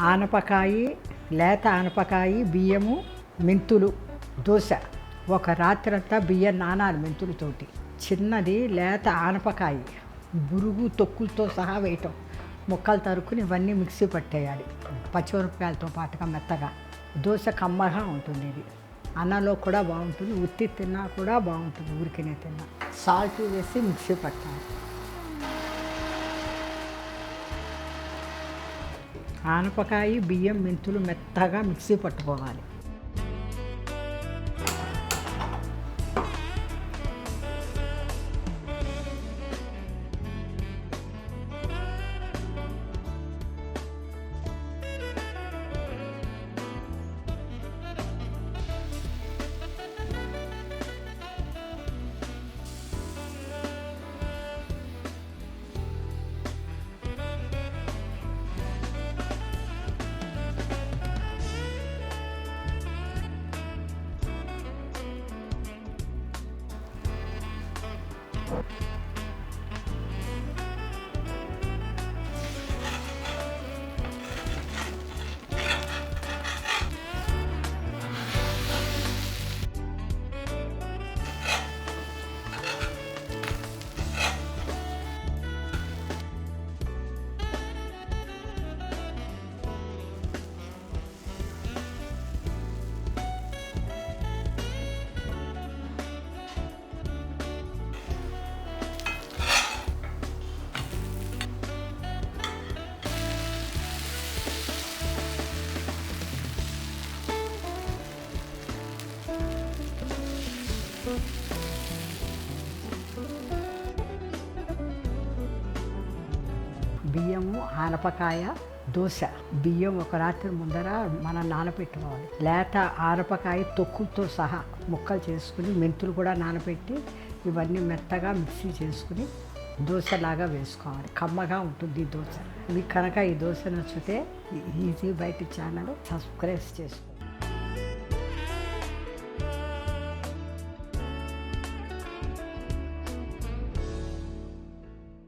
ఆనపకాయ, లేత ఆనపకాయ, బియ్యము, మెంతులు, దోశ. ఒక రాత్రంతా బియ్యం నానాలి మెంతులతోటి. చిన్నది లేత ఆనపకాయ బురుగు తొక్కులతో సహా వేయటం, ముక్కలు తరుక్కుని ఇవన్నీ మిక్సీ పట్టేయాలి పచ్చిమిరపకాయలతో పాటుగా మెత్తగా. దోశ కమ్మగా ఉంటుంది. ఇది అన్నంలో కూడా బాగుంటుంది, ఉత్తి తిన్నా కూడా బాగుంటుంది, ఉరికినే తిన్నా. సాల్ట్ వేసి మిక్సీ పట్టాలి. ఆనపకాయ, బియ్యం, మెంతులు మెత్తగా మిక్సీ పట్టుకోవాలి. బియ్యము, ఆనపకాయ, దోశ. బియ్యం ఒక రాత్రి ముందర మనం నానబెట్టుకోవాలి. లేత ఆనపకాయ తొక్కుతో సహా ముక్కలు చేసుకుని, మెంతులు కూడా నానబెట్టి ఇవన్నీ మెత్తగా మిక్సీ చేసుకుని దోశలాగా వేసుకోవాలి. కమ్మగా ఉంటుంది ఈ దోశ. మీకు కనుక ఈ దోశ నచ్చితే ఈజీ బయట ఛానల్ సబ్స్క్రైబ్ చేసుకోండి.